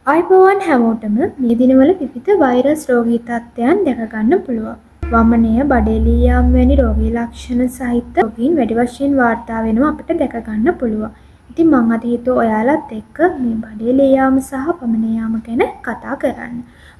අයිබෝවන් හැමෝටම මේ දිනවල විවිධ වෛරස් රෝගී තත්ත්වයන් දැක ගන්න පුළුවන්. වමනය, බඩේලී යාම් වැනි රෝගී ලක්ෂණ සහිත රෝගීන් වැඩි වශයෙන් වාර්තා වෙනවා අපිට දැක ගන්න පුළුවන්. ඉතින් මම අද හිතුවා ඔයාලත් එක්ක මේ බඩේලී යාම සහ වමන යාම ගැන කතා කරන්න.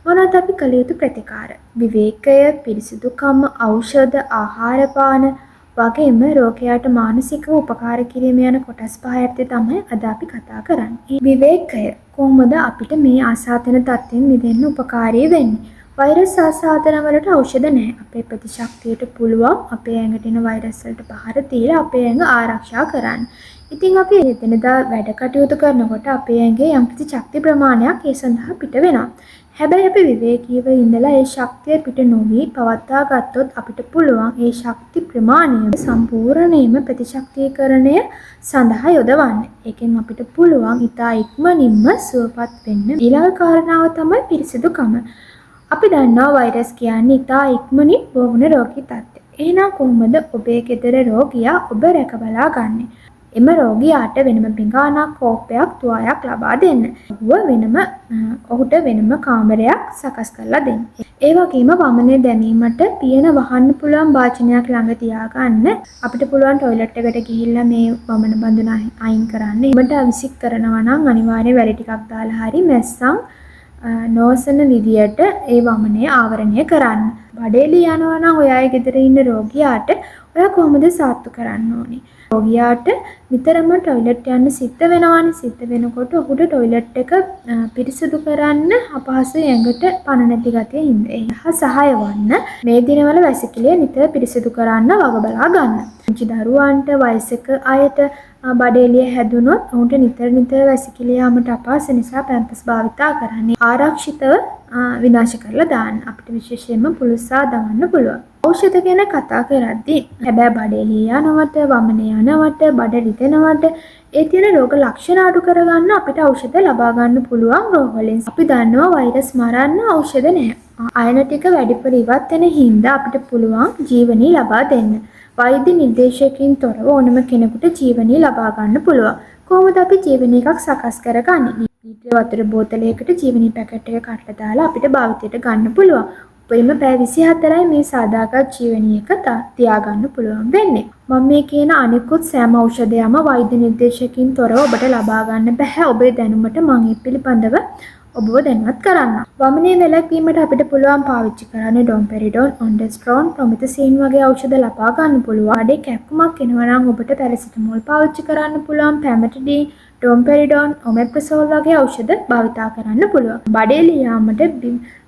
මොනවද අපි කළ යුතු ප්‍රතිකාර? විවේකය, පිරිසිදුකම, ඖෂධ, ආහාර පාන වගේම රෝගියාට මානසිකව උපකාර කිරීම යන කොටස් පහ යටතේ තමයි අද අපි කතා කරන්නේ. විවේකය කොහොමද අපිට මේ ආසාදන තත්ත්වෙන් මිදෙන්න උපකාරී වෙන්නේ? වෛරස් ආසාදන වලට ඖෂධ නැහැ. අපේ ප්‍රතිශක්තියට පුළුවන් අපේ ඇඟට එන වෛරස් වලට පහර දීලා අපේ ඇඟ ආරක්ෂා කරන්න. ඉතින් අපි එදිනෙදා වැඩ කටයුතු කරනකොට අපේ ඇඟේ යම්කිසි ශක්ති ප්‍රමාණයක් ඒ සඳහා පිට වෙනවා. හැබැයි අපි විවේකීව ඉඳලා ඒ ශක්තිය පිට නොවි පවත්වා ගත්තොත් අපිට පුළුවන් ඒ ශක්ති ප්‍රමාණය සම්පූර්ණයෙන්ම ප්‍රතිශක්තිකරණය සඳහා යොදවන්න. ඒකෙන් අපිට පුළුවන් ඉතා ඉක්මනින්ම සුවපත් වෙන්න. ඊළඟ කාරණාව තමයි පිරිසිදුකම. අපි දන්නවා වෛරස් කියන්නේ ඉතා ඉක්මනින් බෝවුන රෝගී තත්ත්වය. එහෙනම් කොහොමද ඔබේ ගෙදර රෝගියා ඔබ රැකබලා ගන්නේ? එම රෝගියාට වෙනම පිඟානක් කෝප්පයක් තුවාලයක් ලබා දෙන්න. ඔහුට වෙනම කාමරයක් සකස් කරලා දෙන්න. ඒ වගේම වමනේ දැමීමට පියන වහන්න පුළුවන් වාචනයක් ළඟ තියාගන්න. අපිට පුළුවන් টয়ලට් එකට ගිහිල්ලා මේ වමන බඳුන අයින් කරන්න. එමට විසික් කරනවා නම් අනිවාර්යයෙන් වැලි ටිකක් දාලා හරි මැස්සන් නොසන විදියට ඒ වමනේ ආවරණය කරන්න. බඩේලි යනවා නම් ඔයාගේ ගෙදර ඉන්න රෝගියාට ඔයා කොහොමද සාත්තු කරන්න ඕනේ? රෝගියාට නිතරම টয়ලට් යන්න සිද්ධ වෙනවානේ. සිද්ධ වෙනකොට ඔහුට টয়ලට් එක පිරිසිදු කරන්න අපහසුයි ඇඟට පණ නැති ගතිය හින්දා. එහා සහාය වන්න මේ දිනවල වැසිකිළිය නිතර පිරිසිදු කරන්න වග බලා ගන්න. පුංචි දරුවන්ට වයසක අයට බඩේලිය හැදුනොත් ඔවුන්ට නිතර වැසිකිළිය යාමට අපහසු නිසා පැම්පස් භාවිතා කරන්නේ ආරක්ෂිතව විනාශ කරලා දාන්න. අපිට විශේෂයෙන්ම පුළුස්සා දවන්න පුළුවන්. ඖෂධ ගැන කතා කරද්දී හැබැයි බඩේලිය යනවට, වමන යනවට, බඩ රිදෙනවට ඒ තියෙන රෝග ලක්ෂණ අඩු කරගන්න අපිට ඖෂධ ලබා ගන්න පුළුවන් රෝගවලින්. අපි දන්නවා වෛරස් මරන්න ඖෂධ නැහැ. අයන ටික වැඩිපුර ඉවත් වෙන හින්දා අපිට පුළුවන් ජීවනී ලබා දෙන්න. වෛද්‍ය නිර්දේශයකින් තොරව ඕනම කෙනෙකුට ජීවනී ලබා ගන්න පුළුවන්. කොහොමද අපි ජීවනී එකක් සකස් කරගන්නේ? ලීටර වතුර බෝතලයකට ජීවනී පැකට් එක කඩලා දාලා අපිට භාවිතයට ගන්න පුළුවන්. උපරිම පැය 24යි මේ සාදාගත් ජීවනී එක තියාගන්න පුළුවන් වෙන්නේ. මම මේ කියන අනිකුත් සෑම ඖෂධයම වෛද්‍ය නිර්දේශයකින් තොරව ඔබට ලබා ගන්න බෑ. ඔබේ දැනුමට මම මේ පිළිබඳව ඔබව දැනුවත් කරන්න. වමනේ වැළැක්වීමට අපිට පුළුවන් පාවිච්චි කරන්න ඩොම්පෙරිඩෝන්, ඔන්ඩෙස්ට්‍රෝන්, ප්‍රොමිතසින් වගේ ඖෂධ ලබා ගන්න පුළුවන්. අඩේ කැක්කුමක් එනවා නම් ඔබට පැරසිටමෝල් පාවිච්චි කරන්න පුළුවන්. පැමටිඩින්, ඩොම්පෙරිඩෝන්, ඔමෙප්‍රසෝල් වගේ ඖෂධ භාවිතා කරන්න පුළුවන්. බඩේලි යාමට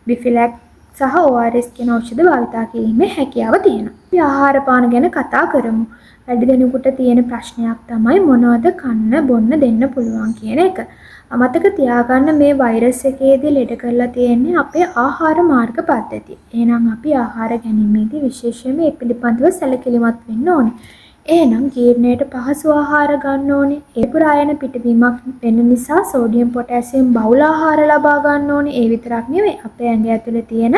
බිෆිලැක් සහ ORS කියන ඖෂධ භාවිතා කිරීමේ හැකියාව තියෙනවා. අපි ආහාර පාන ගැන කතා කරමු. වැඩි දෙනෙකුට තියෙන ප්‍රශ්නයක් තමයි මොනවද කන්න බොන්න දෙන්න පුළුවන් කියන එක. මතක තියාගන්න මේ වෛරස් එකේදී ලෙඩ කරලා තියෙන්නේ අපේ ආහාර මාර්ග පද්ධතිය. එහෙනම් අපි ආහාර ගැනීමේදී විශේෂයෙන්ම මේ පිළිබඳව සැලකිලිමත් වෙන්න ඕනේ. එහෙනම් ජීර්ණයට පහසු ආහාර ගන්න ඕනේ. ඒ පුරායන පිටවීමක් වෙන නිසා සෝඩියම් පොටෑසියම් බහුල ආහාර ලබා ගන්න ඕනේ. ඒ විතරක් නෙවෙයි අපේ ඇඟ ඇතුලේ තියෙන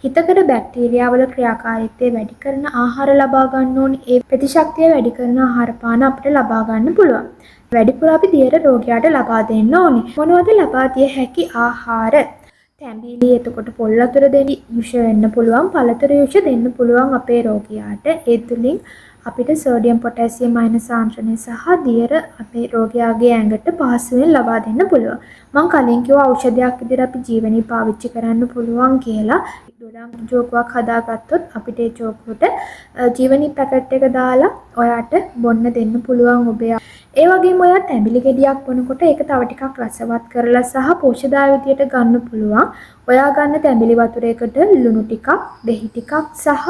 හිතකඩ බැක්ටීරියාවල ක්‍රියාකාරීත්වය වැඩි කරන ආහාර ලබා ගන්න ඕනේ. ඒ ප්‍රතිශක්තිය වැඩි කරන ආහාර පාන අපිට ලබා ගන්න පුළුවන්. වැඩිපුර අපි දියර රෝගියාට ලබා දෙන්න ඕනේ. මොනවද ලබා දිය හැකි ආහාර? තැඹිලි, එතකොට පොල් වතුර දෙවි යුෂ වෙන්න පුළුවන්, පළතුරු යුෂ දෙන්න පුළුවන් අපේ රෝගියාට. ඒ තුලින් අපිට සෝඩියම් පොටෑසියම් අයන සාන්ද්‍රණය සහ දියර අපේ රෝගියාගේ ඇඟට පහසුවෙන් ලබා දෙන්න පුළුවන්. මම කලින් කිව්වා ඖෂධයක් විදිහට අපි ජීවනී පාවිච්චි කරන්න පුළුවන් කියලා. ඩොඩම් ජෝකුවක් හදාගත්තොත් අපිට ඒ ජෝකුවට ජීවනී පැකට් එක දාලා ඔයාට බොන්න දෙන්න පුළුවන් ඔබේ. ඒ වගේම ඔයා තැඹිලි ගෙඩියක් බොනකොට ඒක තව ටිකක් රසවත් කරලා සහ පෝෂ්‍යදාය විදියට ගන්න පුළුවන්. ඔයා ගන්න තැඹිලි වතුරයකට ලුණු ටිකක්, දෙහි ටිකක් සහ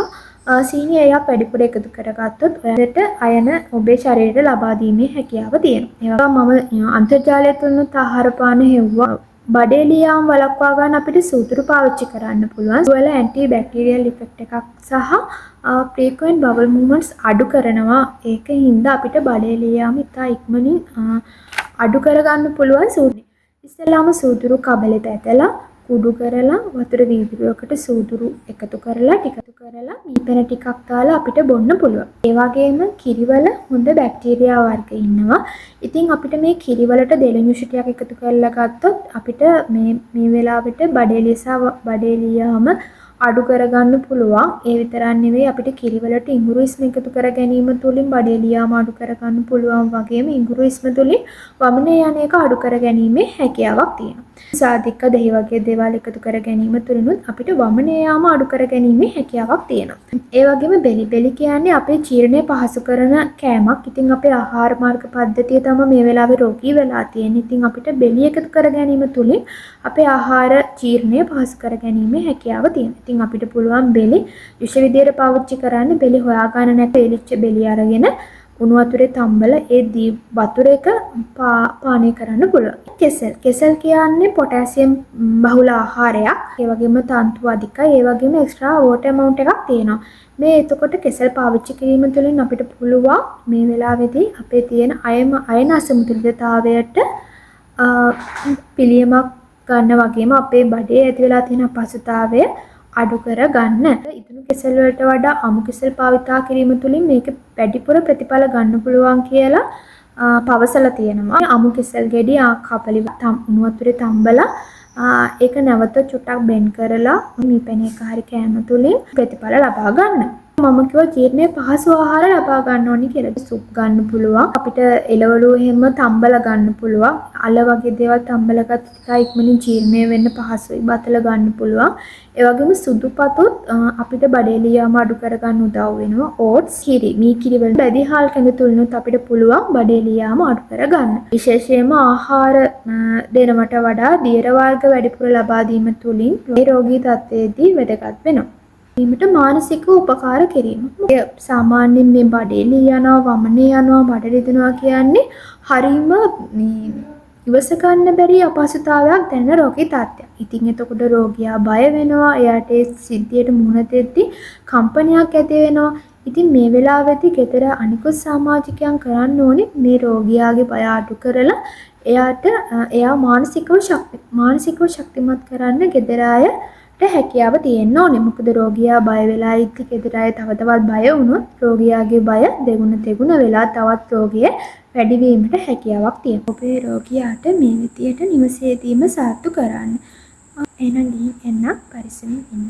සීනි එකක් වැඩිපුර එකතු කරගත්තොත් ඔයාලට අයන ඔබේ ශරීරයට ලබා දීමේ හැකියාව තියෙනවා. ඒ වගේම මම අන්තර්ජාලය තුලින් ආහාර පාන හෙව්වා. බඩේලි යාම් වළක්වා ගන්න අපිට සූදුරු පාවිච්චි කරන්න පුළුවන්. වල ඇන්ටි බැක්ටීරියල් ඉෆෙක්ට් එකක් සහ frequent bowel movements අඩු කරනවා. ඒකින්ද අපිට බඩේලි යාම් ඉතා ඉක්මනින් අඩු කරගන්න පුළුවන් සූදුරු. ඉස්සෙල්ලාම සූදුරු කබලෙට ඇදලා කුඩු කරලා වතුර වීදුරුවකට සූදුරු එකතු කරලා මීපැන ටිකක් දාලා අපිට බොන්න පුළුවන්. ඒ වගේම කිරිවල හොඳ බැක්ටීරියා වර්ග ඉන්නවා. ඉතින් අපිට මේ කිරිවලට දෙලෙණු ටිකක් එකතු කරලා ගත්තොත් අපිට මේ වෙලාවට බඩේලියාම අඩු කරගන්න පුළුවන්. ඒ විතරක් නෙවෙයි අපිට කිරිවලට ඉඟුරු ඉස්ම එකතු කර ගැනීම තුළින් බඩේලියාම අඩු කරගන්න පුළුවන් වගේම ඉඟුරු ඉස්ම තුළින් වමනේ යන එක අඩු කර ගැනීමේ හැකියාවක් තියෙනවා. සාධික දහි වගේ දේවල් එකතු කර ගැනීම තුළිනුත් අපිට වමනේ යාම අඩු කර ගැනීමේ හැකියාවක් තියෙනවා. ඒ වගේම බෙලි කියන්නේ අපේ ජීර්ණය පහසු කරන කෑමක්. ඉතින් අපේ ආහාර මාර්ග පද්ධතිය තමයි මේ වෙලාවේ රෝගී වෙලා තියෙන්නේ. ඉතින් අපිට බෙලි එකතු කර ගැනීම තුළින් අපේ ආහාර ජීර්ණය පහසු කර ගැනීමේ හැකියාව තියෙනවා. ඉතින් අපිට පුළුවන් බෙලි විෂ විදියට පාවිච්චි කරන්න බෙලි හොයාගන්න නැත්නම් එලිච්ච බෙලි අරගෙන උණු වතුරේ තම්බල ඒ වතුර එක පානය කරන්න පුළුවන්. කෙසෙල් කියන්නේ පොටෑසියම් බහුල ආහාරයක්. ඒ වගේම තන්තු අධිකයි. ඒ වගේම එක්ස්ට්‍රා වෝටර් amount එකක් තියෙනවා. මේ එතකොට කෙසෙල් පාවිච්චි කිරීම තුළින් අපිට පුළුවන් මේ වෙලාවේදී අපේ තියෙන අයන අසමතුලිතතාවයට පිළියමක් ගන්න වගේම අපේ බඩේ ඇති වෙලා තියෙන අපහසුතාවය අඩු කර ගන්න. ඉදුණු කෙසෙල් වලට වඩා අමු කෙසෙල් භාවිතා කිරීම තුළින් මේක වැඩිපුර ප්‍රතිඵල ගන්න පුළුවන් කියලා පවසලා තියෙනවා. අමු කෙසෙල් ගෙඩි කපලි උණු වතුරේ තම්බලා ඒක නැවත චුට්ටක් බෙන් කරලා මීපැන එක හරි කෑම තුළින් ප්‍රතිඵල ලබා ගන්න. මම කිව්වා ජීර්ණය පහසු ආහාර ලබා ගන්න ඕනි කියලා. සුප් ගන්න පුළුවන්. අපිට එළවලු එහෙම තම්බලා ගන්න පුළුවන්. අල වගේ දේවල් තම්බලා ගත්ත ටික ඉක්මනින් ජීර්ණය වෙන්න පහසුයි. බතල ගන්න පුළුවන්. ඒ වගේම සුදුපතොත් අපිට බඩේලියාම අඩු කරගන්න උදව් වෙනවා. ඕට්ස් මී කිරි වල බැදි හාල් කඳ තුලිනුත් අපිට පුළුවන් බඩේලියාම අඩු කරගන්න. විශේෂයෙන්ම ආහාර දෙනවට වඩා දියර වර්ග වැඩිපුර ලබා දීම තුලින් මේ රෝගී තත්ත්වයේදී වැදගත් වෙනවා. ඊට මානසික උපකාර කිරීම. සාමාන්‍යයෙන් මේ බඩේලිය යනවා, වමනේ යනවා, බඩ රිදෙනවා කියන්නේ හරීම ඉවස ගන්න බැරි අපහසුතාවයක් දැනෙන රෝගී තත්ත්වයක්. ඉතින් එතකොට රෝගියා බය වෙනවා. එයාට ඒ සිද්ධියට මුහුණ දෙද්දී කම්පනයක් ඇති වෙනවා. ඉතින් මේ වෙලාවේදී ගෙදර අනිකුත් සමාජිකයන් කරන්න ඕනේ මේ රෝගියාගේ බය අඩු කරලා එයා මානසිකව ශක්තිමත් කරන්න ගෙදර අයට හැකියාව තියෙන්න ඕනේ. මොකද රෝගියා බය වෙලා ඉති ගෙදර අය තව තවත් බය වුණොත් රෝගියාගේ බය දෙගුණ වෙලා තවත් රෝගිය වැඩි වීමට හැකියාවක් තියෙනවා. ඔබේ රෝගියාට මේ විදියට නිවසේදීම සාත්තු කරන්න. එහෙනම් එන්න පරිස්සමින් ඉන්න.